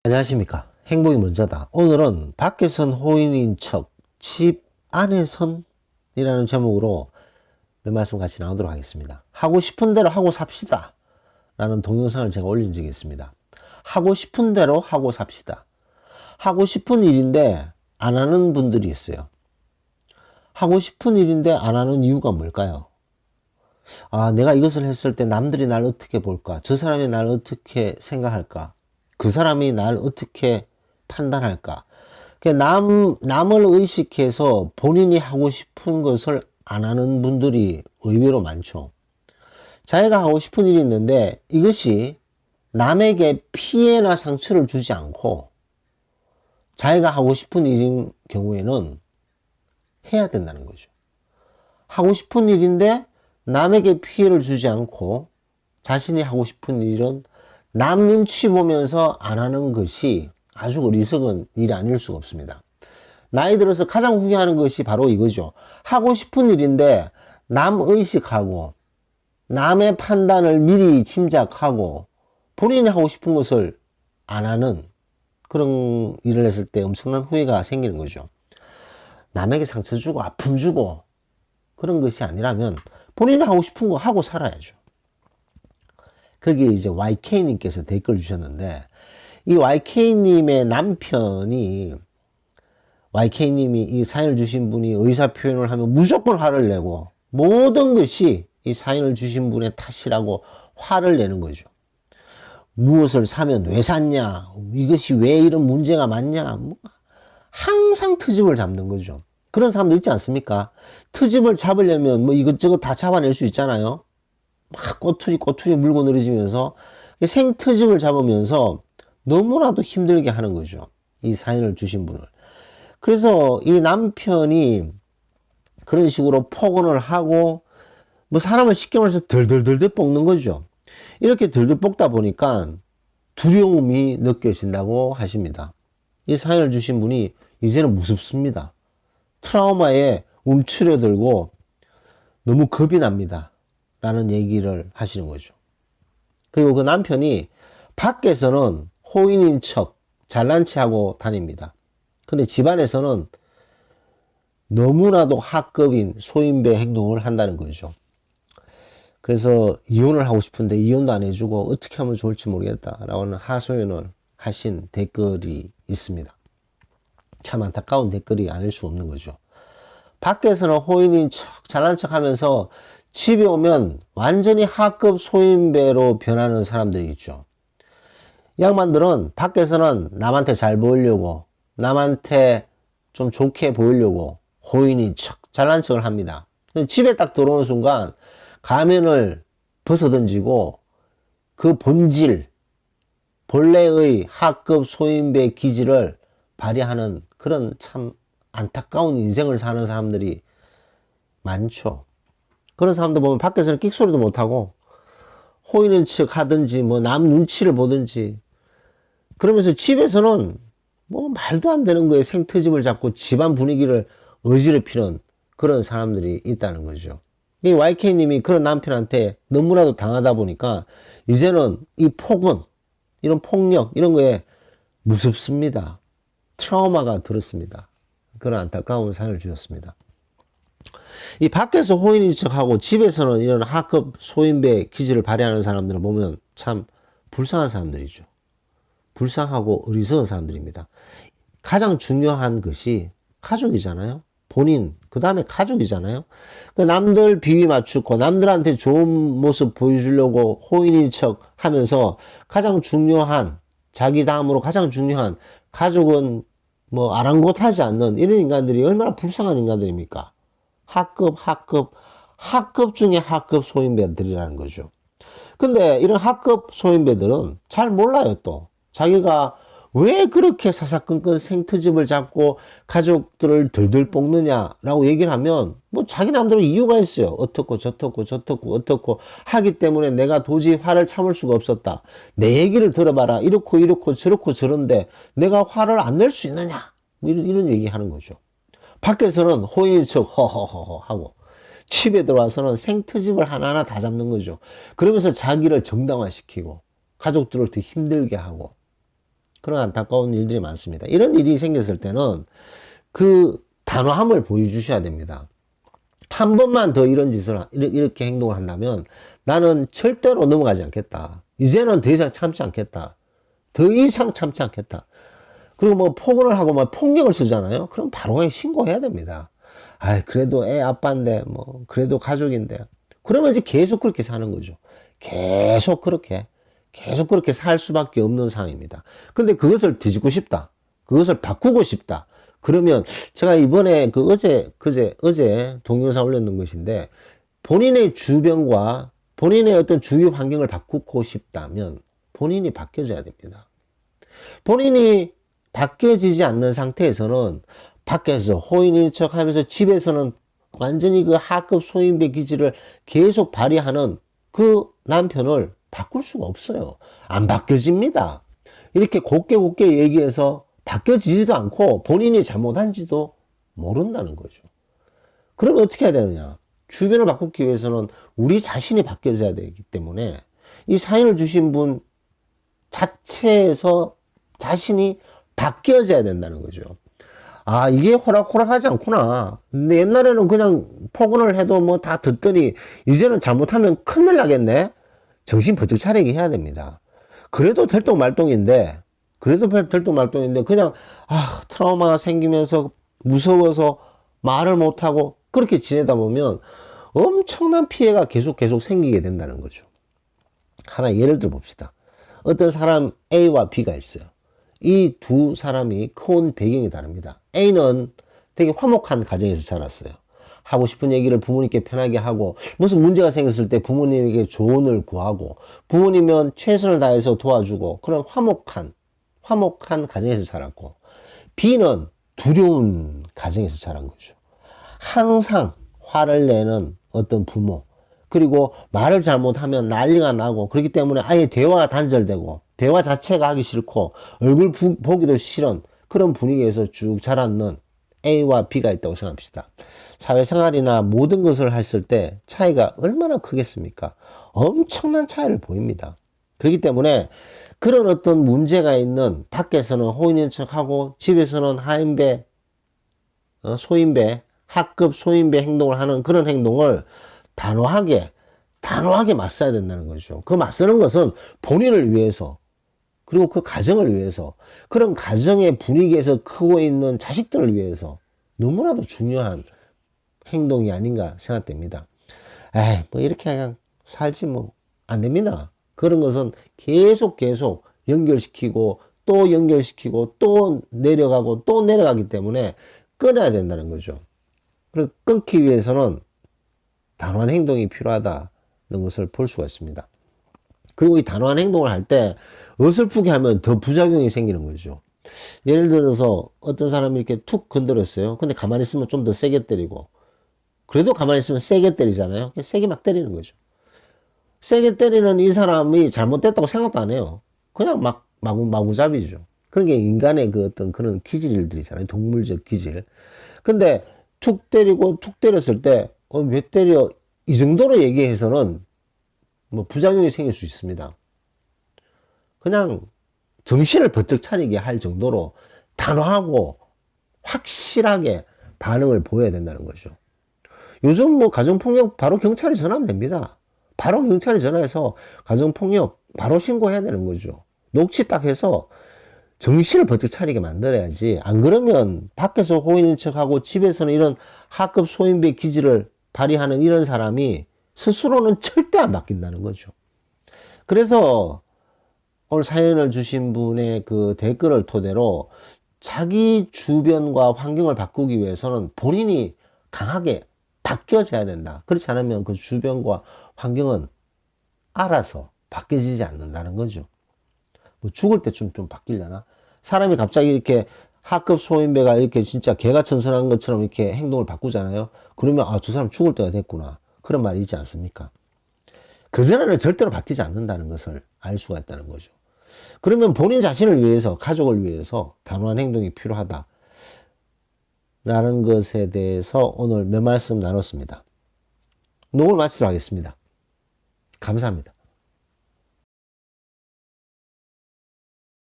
안녕하십니까. 행복이 먼저다. 오늘은 밖에선 호인인 척, 집 안에선 이라는 제목으로 몇 말씀 같이 나누도록 하겠습니다. 하고 싶은 대로 하고 삽시다 라는 동영상을 제가 올린 적이 있습니다. 하고 싶은 대로 하고 삽시다. 하고 싶은 일인데 안 하는 분들이 있어요. 하고 싶은 일인데 안 하는 이유가 뭘까요? 내가 이것을 했을 때 남들이 날 어떻게 볼까? 저 사람이 날 어떻게 생각할까? 그 사람이 날 어떻게 판단할까? 남을 의식해서 본인이 하고 싶은 것을 안 하는 분들이 의외로 많죠. 자기가 하고 싶은 일이 있는데 이것이 남에게 피해나 상처를 주지 않고 자기가 하고 싶은 일인 경우에는 해야 된다는 거죠. 하고 싶은 일인데 남에게 피해를 주지 않고 자신이 하고 싶은 일은 남 눈치 보면서 안 하는 것이 아주 어리석은 일이 아닐 수가 없습니다. 나이 들어서 가장 후회하는 것이 바로 이거죠. 하고 싶은 일인데 남 의식하고 남의 판단을 미리 짐작하고 본인이 하고 싶은 것을 안 하는 그런 일을 했을 때 엄청난 후회가 생기는 거죠. 남에게 상처 주고 아픔 주고 그런 것이 아니라면 본인이 하고 싶은 거 하고 살아야죠. 거기에 이제 YK님께서 댓글 주셨는데, 이 YK님의 남편이, YK님이 이 사연을 주신 분이 의사표현을 하면 무조건 화를 내고, 모든 것이 이 사연을 주신 분의 탓이라고 화를 내는 거죠. 무엇을 사면 왜 샀냐? 이것이 왜 이런 문제가 많냐? 항상 트집을 잡는 거죠. 그런 사람도 있지 않습니까? 트집을 잡으려면 뭐 이것저것 다 잡아낼 수 있잖아요. 막 꼬투리 물고 늘어지면서 생트집을 잡으면서 너무나도 힘들게 하는 거죠. 이 사연을 주신 분을. 그래서 이 남편이 그런 식으로 폭언을 하고 뭐 사람을 쉽게 말해서 덜덜덜덜 볶는 거죠. 이렇게 덜덜 볶다 보니까 두려움이 느껴진다고 하십니다. 이 사연을 주신 분이 이제는 무섭습니다. 트라우마에 움츠려들고 너무 겁이 납니다. 라는 얘기를 하시는 거죠. 그리고 그 남편이 밖에서는 호인인 척 잘난 체 하고 다닙니다. 근데 집안에서는 너무나도 하급인 소인배 행동을 한다는 거죠. 그래서 이혼을 하고 싶은데 이혼도 안 해주고 어떻게 하면 좋을지 모르겠다 라고 하소연을 하신 댓글이 있습니다. 참 안타까운 댓글이 아닐 수 없는 거죠. 밖에서는 호인인 척 잘난 척 하면서 집에 오면 완전히 하급 소인배로 변하는 사람들이 있죠. 이 양반들은 밖에서는 남한테 잘 보이려고, 남한테 좀 좋게 보이려고 호인인 척 잘난 척을 합니다. 집에 딱 들어오는 순간 가면을 벗어던지고 그 본질, 본래의 하급 소인배 기질을 발휘하는 그런 참 안타까운 인생을 사는 사람들이 많죠. 그런 사람들 보면 밖에서는 끽소리도 못하고 호이는 척 하든지 뭐 남 눈치를 보든지 그러면서 집에서는 뭐 말도 안 되는 거에 생트집을 잡고 집안 분위기를 어지럽히는 그런 사람들이 있다는 거죠. 이 YK님이 그런 남편한테 너무나도 당하다 보니까 이제는 이 폭언, 이런 폭력, 이런 거에 무섭습니다. 트라우마가 들었습니다. 그런 안타까운 사연을 주셨습니다. 이 밖에서 호인인 척하고 집에서는 이런 하급 소인배 기질을 발휘하는 사람들을 보면 참 불쌍한 사람들이죠. 불쌍하고 어리석은 사람들입니다. 가장 중요한 것이 가족이잖아요. 본인, 그 다음에 가족이잖아요. 남들 비위 맞추고 남들한테 좋은 모습 보여주려고 호인인 척 하면서 가장 중요한, 자기 다음으로 가장 중요한 가족은 뭐 아랑곳하지 않는 이런 인간들이 얼마나 불쌍한 인간들입니까? 하급 중에 하급 소인배들이라는 거죠. 근데 이런 하급 소인배들은 잘 몰라요, 또. 자기가 왜 그렇게 사사건건 생트집을 잡고 가족들을 덜덜 볶느냐라고 얘기를 하면 뭐 자기 나름대로 이유가 있어요. 어떻고 저떻고 하기 때문에 내가 도저히 화를 참을 수가 없었다. 내 얘기를 들어봐라. 이렇고 저렇고 저런데 내가 화를 안 낼 수 있느냐. 이런 얘기하는 거죠. 밖에서는 호인인 척 허허허허 하고 집에 들어와서는 생트집을 하나하나 다 잡는 거죠. 그러면서 자기를 정당화시키고 가족들을 더 힘들게 하고 그런 안타까운 일들이 많습니다. 이런 일이 생겼을 때는 그 단호함을 보여주셔야 됩니다. 한 번만 더 이런 짓을, 이렇게 행동을 한다면 나는 절대로 넘어가지 않겠다. 이제는 더 이상 참지 않겠다. 더 이상 참지 않겠다. 그리고 뭐 폭언을 하고 뭐 폭력을 쓰잖아요. 그럼 바로 그냥 신고해야 됩니다. 아, 그래도 애 아빠인데, 뭐, 그래도 가족인데. 그러면 이제 계속 그렇게 사는 거죠. 계속 그렇게 살 수밖에 없는 상황입니다. 근데 그것을 뒤집고 싶다. 그것을 바꾸고 싶다. 그러면 제가 이번에 어제 동영상 올렸는 것인데, 본인의 주변과 본인의 어떤 주위 환경을 바꾸고 싶다면 본인이 바뀌어져야 됩니다. 본인이 바뀌어지지 않는 상태에서는 밖에서 호인인 척 하면서 집에서는 완전히 그 하급 소인배 기질을 계속 발휘하는 그 남편을 바꿀 수가 없어요. 안 바뀌어집니다. 이렇게 곱게 얘기해서 바뀌어지지도 않고 본인이 잘못한지도 모른다는 거죠. 그러면 어떻게 해야 되느냐? 주변을 바꾸기 위해서는 우리 자신이 바뀌어져야 되기 때문에 이 사연을 주신 분 자체에서 자신이 바뀌어져야 된다는 거죠. 아, 이게 호락호락하지 않구나. 근데 옛날에는 그냥 폭언을 해도 뭐 다 듣더니 이제는 잘못하면 큰일 나겠네. 정신 번쩍 차리게 해야 됩니다. 그래도 들똥말똥인데 그냥 트라우마가 생기면서 무서워서 말을 못하고 그렇게 지내다 보면 엄청난 피해가 계속 생기게 된다는 거죠. 하나 예를 들어 봅시다. 어떤 사람 A와 B가 있어요. 이 두 사람이 커온 배경이 다릅니다. A는 되게 화목한 가정에서 자랐어요. 하고 싶은 얘기를 부모님께 편하게 하고, 무슨 문제가 생겼을 때 부모님에게 조언을 구하고, 부모님은 최선을 다해서 도와주고, 그런 화목한 가정에서 자랐고, B는 두려운 가정에서 자란 거죠. 항상 화를 내는 어떤 부모, 그리고 말을 잘못하면 난리가 나고, 그렇기 때문에 아예 대화가 단절되고 대화 자체가 하기 싫고 얼굴 보기도 싫은 그런 분위기에서 쭉 자랐는 A와 B가 있다고 생각합시다. 사회생활이나 모든 것을 했을 때 차이가 얼마나 크겠습니까? 엄청난 차이를 보입니다. 그렇기 때문에 그런 어떤 문제가 있는, 밖에서는 호인인 척하고 집에서는 하인배, 소인배, 하급 소인배 행동을 하는 그런 행동을 단호하게 맞서야 된다는 거죠. 그 맞서는 것은 본인을 위해서, 그리고 그 가정을 위해서, 그런 가정의 분위기에서 크고 있는 자식들을 위해서 너무나도 중요한 행동이 아닌가 생각됩니다. 에이, 뭐 이렇게 그냥 살지 뭐 안 됩니다. 그런 것은 계속 연결시키고 또 연결시키고 또 내려가고 또 내려가기 때문에 끊어야 된다는 거죠. 그리고 끊기 위해서는 단호한 행동이 필요하다는 것을 볼 수가 있습니다. 그리고 이 단호한 행동을 할 때 어설프게 하면 더 부작용이 생기는 거죠. 예를 들어서 어떤 사람이 이렇게 툭 건드렸어요. 근데 가만히 있으면 좀 더 세게 때리고, 그래도 가만히 있으면 세게 때리잖아요. 세게 막 때리는 거죠. 세게 때리는 이 사람이 잘못됐다고 생각도 안 해요. 그냥 마구잡이죠. 그런 게 인간의 그 어떤 그런 기질들이잖아요. 동물적 기질. 근데 툭 때렸을 때, 왜 때려? 이 정도로 얘기해서는 뭐 부작용이 생길 수 있습니다. 그냥 정신을 번쩍 차리게 할 정도로 단호하고 확실하게 반응을 보여야 된다는 거죠. 요즘 뭐 가정폭력 바로 경찰에 전화하면 됩니다. 바로 경찰에 전화해서 가정폭력 바로 신고해야 되는 거죠. 녹취 딱 해서 정신을 번쩍 차리게 만들어야지. 안 그러면 밖에서 호인인 척하고 집에서는 이런 하급 소인배 기질을 발휘하는 이런 사람이 스스로는 절대 안 바뀐다는 거죠. 그래서 오늘 사연을 주신 분의 그 댓글을 토대로 자기 주변과 환경을 바꾸기 위해서는 본인이 강하게 바뀌어져야 된다. 그렇지 않으면 그 주변과 환경은 알아서 바뀌어지지 않는다는 거죠. 뭐 죽을 때쯤 좀 바뀌려나? 사람이 갑자기 이렇게 하급 소인배가 이렇게 진짜 개가천선한 것처럼 이렇게 행동을 바꾸잖아요. 그러면 저 사람 죽을 때가 됐구나. 그런 말이 있지 않습니까? 그전에는 절대로 바뀌지 않는다는 것을 알 수가 있다는 거죠. 그러면 본인 자신을 위해서, 가족을 위해서 단호한 행동이 필요하다 라는 것에 대해서 오늘 몇 말씀 나눴습니다. 녹음을 마치도록 하겠습니다. 감사합니다.